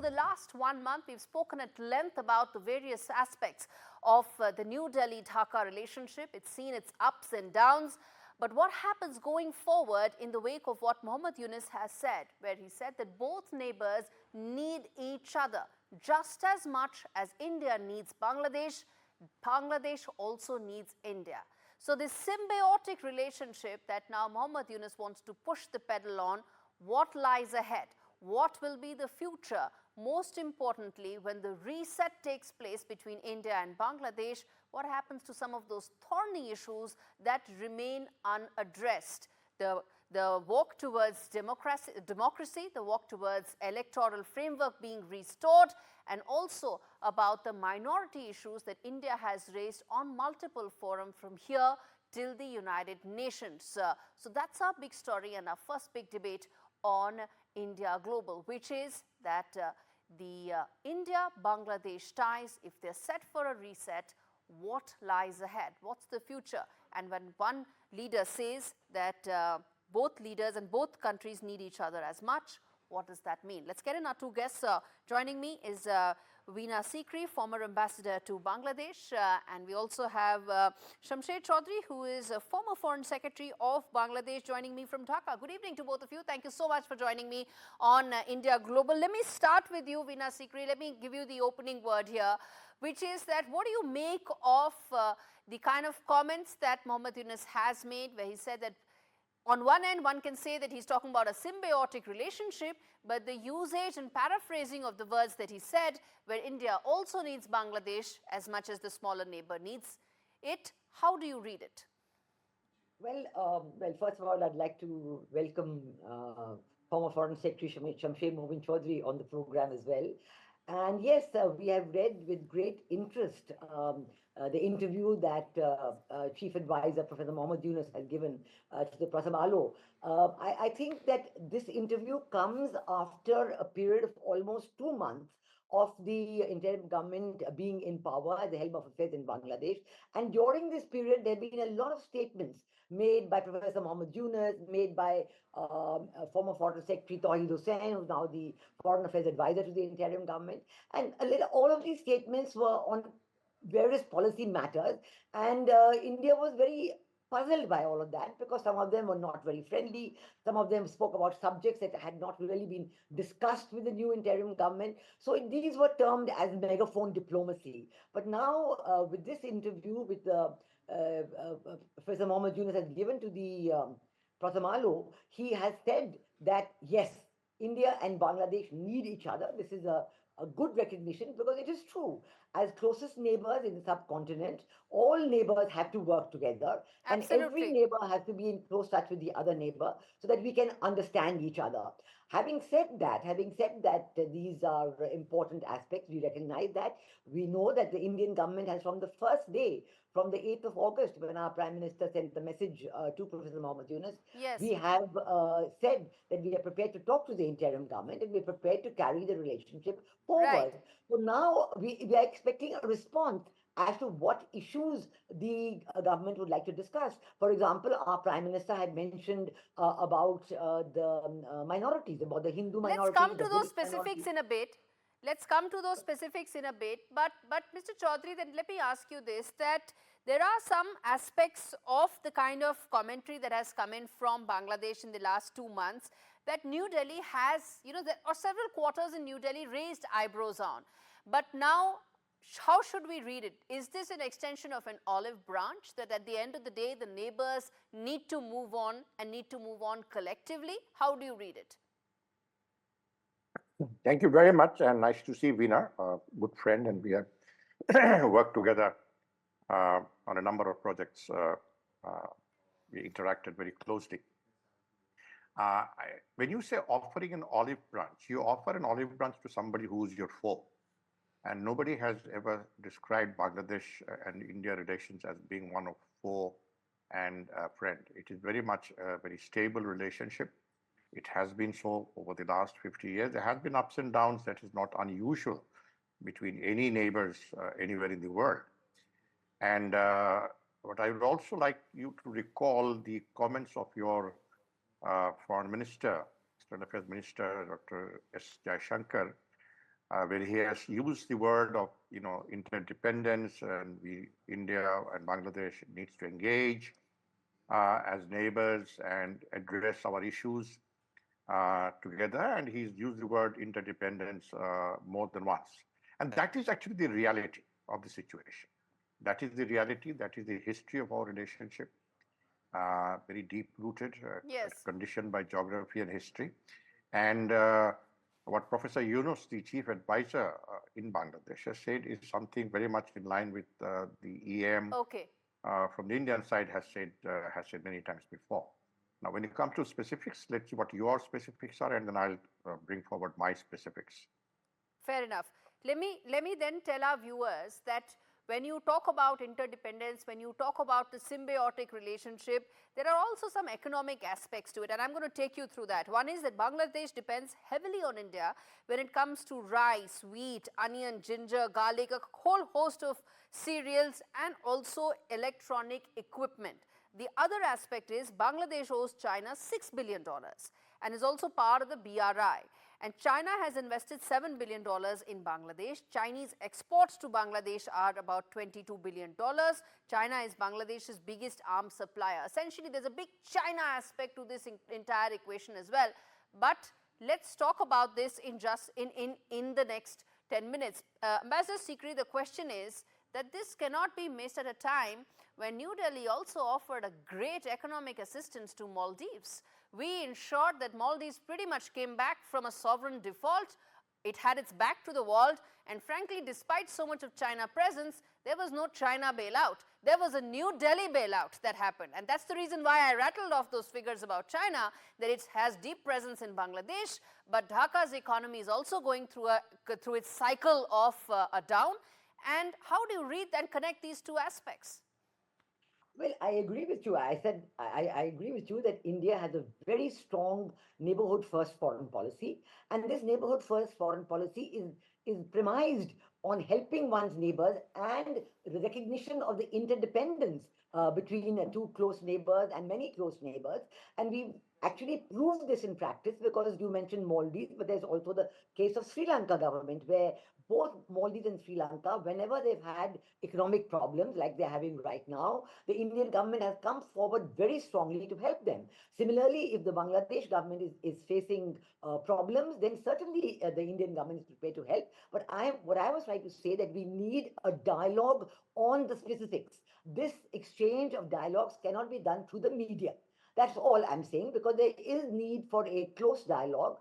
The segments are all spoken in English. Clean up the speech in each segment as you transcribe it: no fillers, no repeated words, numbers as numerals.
the last 1 month, we've spoken at length about the various aspects of the New Delhi-Dhaka relationship. It's seen its ups and downs. But what happens going forward in the wake of what Muhammad Yunus has said, where he said that both neighbors need each other just as much as India needs Bangladesh, Bangladesh also needs India. So this symbiotic relationship that now Muhammad Yunus wants to push the pedal on, what lies ahead? What will be the future? Most importantly, when the reset takes place between India and Bangladesh, what happens to some of those thorny issues that remain unaddressed? The walk towards democracy, the walk towards electoral framework being restored, and also about the minority issues that India has raised on multiple forums from here till the United Nations. So that's our big story and our first big debate on India Global, which is that the India-Bangladesh ties, if they're set for a reset, what lies ahead? What's the future? And when one leader says that both leaders and both countries need each other as much, what does that mean? Let's get in our two guests. Joining me is Veena Sikri, former ambassador to Bangladesh, and we also have Shamsher Chowdhury, who is a former foreign secretary of Bangladesh, joining me from Dhaka. Good evening to both of you. Thank you so much for joining me on India Global. Let me start with you, Veena Sikri. Let me give you the opening word here, which is that what do you make of the kind of comments that Muhammad Yunus has made, where he said that on one end, one can say that he's talking about a symbiotic relationship, but the usage and paraphrasing of the words that he said, where India also needs Bangladesh as much as the smaller neighbor needs it, how do you read it? Well, first of all, I'd like to welcome former Foreign Secretary Shamsher Muhammad Chowdhury on the program as well. And yes, we have read with great interest the interview that Chief Adviser Professor Muhammad Yunus has given to the Prasam Alo. I think that this interview comes after a period of almost 2 months of the interim government being in power at the helm of affairs in Bangladesh. And during this period, there have been a lot of statements made by Professor Muhammad Yunus, made by former Foreign Secretary Tawheed Hussain, who's now the Foreign Affairs Advisor to the interim government. And all of these statements were on various policy matters. And India was very puzzled by all of that, because some of them were not very friendly. Some of them spoke about subjects that had not really been discussed with the new interim government. So these were termed as megaphone diplomacy. But now with this interview with Professor Muhammad Yunus has given to the Prasamalo, he has said that yes, India and Bangladesh need each other. This is a good recognition, because it is true. As closest neighbors in the subcontinent, all neighbors have to work together. Absolutely. And every neighbor has to be in close touch with the other neighbor so that we can understand each other. Having said that these are important aspects, we recognize that. We know that the Indian government has, from the first day, from the 8th of August, when our Prime Minister sent the message to Professor Muhammad Yunus, yes, we have said that we are prepared to talk to the interim government and we are prepared to carry the relationship forward. Right. So now we are expecting a response as to what issues the government would like to discuss. For example, our Prime Minister had mentioned about the minorities, about the Hindu minorities. Let's come to those specifics in a bit. Let's come to those specifics in a bit. But Mr. Chowdhury, then let me ask you this, that there are some aspects of the kind of commentary that has come in from Bangladesh in the last 2 months that New Delhi has, or several quarters in New Delhi raised eyebrows on. But now, how should we read it? Is this an extension of an olive branch, that at the end of the day, the neighbors need to move on and need to move on collectively? How do you read it? Thank you very much, and nice to see Veena, a good friend, and we have worked together on a number of projects. We interacted very closely. When you say offering an olive branch, you offer an olive branch to somebody who's your foe. And nobody has ever described Bangladesh and India relations as being one of foe and friend. It is very much a very stable relationship. It has been so over the last 50 years. There has been ups and downs. That is not unusual between any neighbors anywhere in the world. And what I would also like you to recall the comments of your Foreign Minister, External Affairs Minister, Dr. S. Jaishankar, where he has used the word of, interdependence, and India and Bangladesh needs to engage as neighbors and address our issues together. And he's used the word interdependence more than once. And that is actually the reality of the situation. That is the reality. That is the history of our relationship. Very deep rooted, Yes. conditioned by geography and history. And what Professor Yunus, the chief advisor in Bangladesh, has said is something very much in line with the EM Okay. From the Indian side has said many times before. Now, when it comes to specifics, let's see what your specifics are, and then I'll bring forward my specifics. Fair enough. Let me then tell our viewers that when you talk about interdependence, when you talk about the symbiotic relationship, there are also some economic aspects to it, and I'm going to take you through that. One is that Bangladesh depends heavily on India when it comes to rice, wheat, onion, ginger, garlic, a whole host of cereals, and also electronic equipment. The other aspect is Bangladesh owes China $6 billion and is also part of the BRI. And China has invested $7 billion in Bangladesh. Chinese exports to Bangladesh are about $22 billion. China is Bangladesh's biggest arms supplier. Essentially, there's a big China aspect to this entire equation as well. But let's talk about this in the next 10 minutes. Ambassador Sikri, the question is that this cannot be missed at a time when New Delhi also offered a great economic assistance to Maldives. We ensured that Maldives pretty much came back from a sovereign default. It had its back to the wall, and frankly, despite so much of China presence, there was no China bailout. There was a New Delhi bailout that happened, and that's the reason why I rattled off those figures about China, that it has deep presence in Bangladesh, but Dhaka's economy is also going through its cycle of a down. And how do you read and connect these two aspects? Well, I agree with you. I agree with you that India has a very strong neighborhood first foreign policy. And this neighborhood first foreign policy is premised on helping one's neighbors and the recognition of the interdependence between two close neighbors and many close neighbors. And we actually proved this in practice because you mentioned Maldives, but there's also the case of Sri Lanka government, where both Maldives and Sri Lanka, whenever they've had economic problems like they're having right now, the Indian government has come forward very strongly to help them. Similarly, if the Bangladesh government is facing problems, then certainly the Indian government is prepared to help. But what I was trying to say that we need a dialogue on the specifics. This exchange of dialogues cannot be done through the media. That's all I'm saying, because there is need for a close dialogue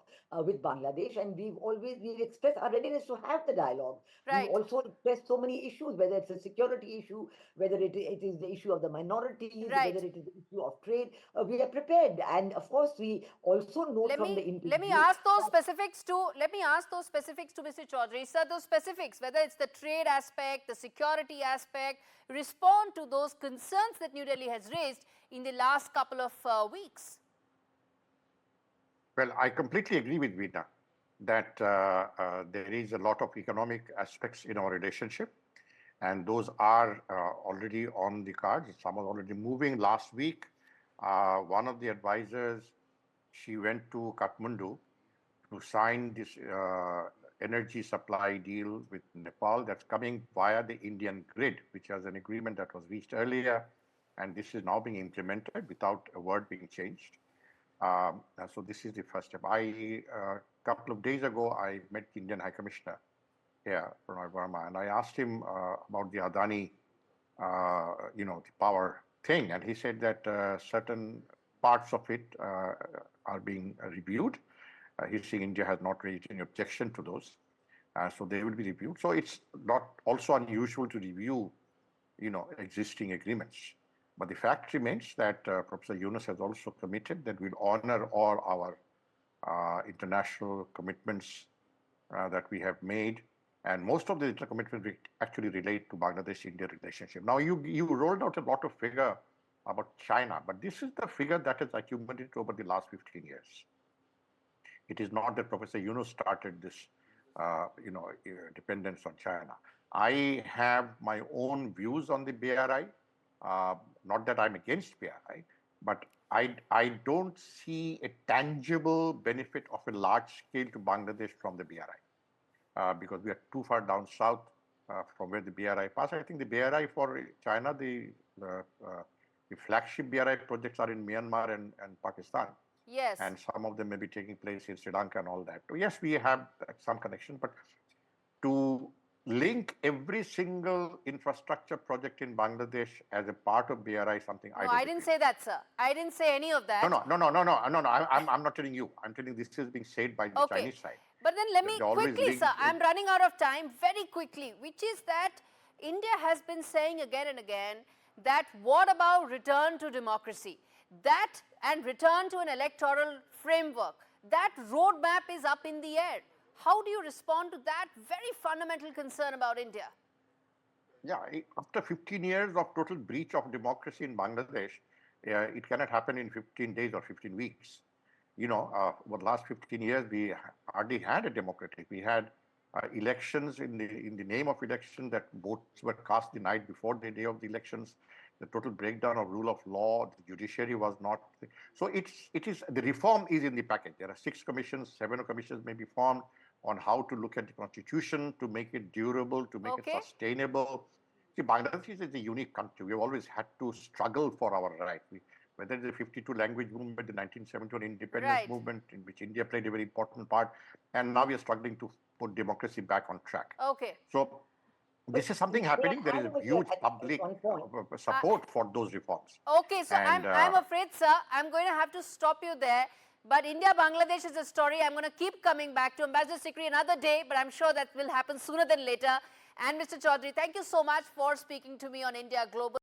with Bangladesh, and we've expressed our readiness to have the dialogue. Right. We've also expressed so many issues, whether it's a security issue, whether it is the issue of the minorities, right. whether it is the issue of trade. We are prepared, and of course, we also note from the interview. Let me ask those specifics to Mr. Chowdhury. Sir, those specifics, whether it's the trade aspect, the security aspect, respond to those concerns that New Delhi has raised in the last couple of weeks. Well, I completely agree with Veena that there is a lot of economic aspects in our relationship, and those are already on the cards. Some are already moving. Last week, one of the advisors, she went to Kathmandu to sign this energy supply deal with Nepal that's coming via the Indian grid, which was an agreement that was reached earlier, and this is now being implemented without a word being changed. So this is the first step. A couple of days ago, I met the Indian High Commissioner here, Pranay Verma, and I asked him about the Adani, the power thing, and he said that certain parts of it are being reviewed. He's saying India has not raised any objection to those, so they will be reviewed. So it's not also unusual to review, existing agreements. But the fact remains that Professor Yunus has also committed that we'll honor all our international commitments that we have made. And most of the commitments actually relate to Bangladesh-India relationship. Now, you rolled out a lot of figure about China, but this is the figure that has accumulated over the last 15 years. It is not that Professor Yunus started this, dependence on China. I have my own views on the BRI. Not that I'm against BRI, but I don't see a tangible benefit of a large scale to Bangladesh from the BRI. because we are too far down south from where the BRI passed. I think the BRI for China, the flagship BRI projects are in Myanmar and Pakistan. Yes. And some of them may be taking place in Sri Lanka and all that. So yes, we have some connection, but to link every single infrastructure project in Bangladesh as a part of BRI is something I don't I didn't say that, sir. I didn't say any of that. No. I'm not telling you. I'm telling this is being said by the Chinese side. But then let me quickly, sir, I'm running out of time very quickly, which is that India has been saying again and again that what about return to democracy? That and return to an electoral framework. That roadmap is up in the air. How do you respond to that very fundamental concern about India? Yeah, after 15 years of total breach of democracy in Bangladesh, it cannot happen in 15 days or 15 weeks. You know, over the last 15 years, we hardly had a democracy. We had elections in the name of election that votes were cast the night before the day of the elections. The total breakdown of rule of law, the judiciary was not. So the reform is in the package. There are 6 commissions, 7 commissions may be formed on how to look at the constitution, to make it durable, to make it sustainable. See, Bangladesh is a unique country. We've always had to struggle for our rights. Whether the 52 language movement, the 1971 independence movement, in which India played a very important part, and now we are struggling to put democracy back on track. So this is something happening. There is a huge public support for those reforms. So I'm afraid, sir, I'm going to have to stop you there. But India-Bangladesh is a story I'm going to keep coming back to. Ambassador Sikri another day, but I'm sure that will happen sooner than later. And Mr. Chowdhury, thank you so much for speaking to me on India Global.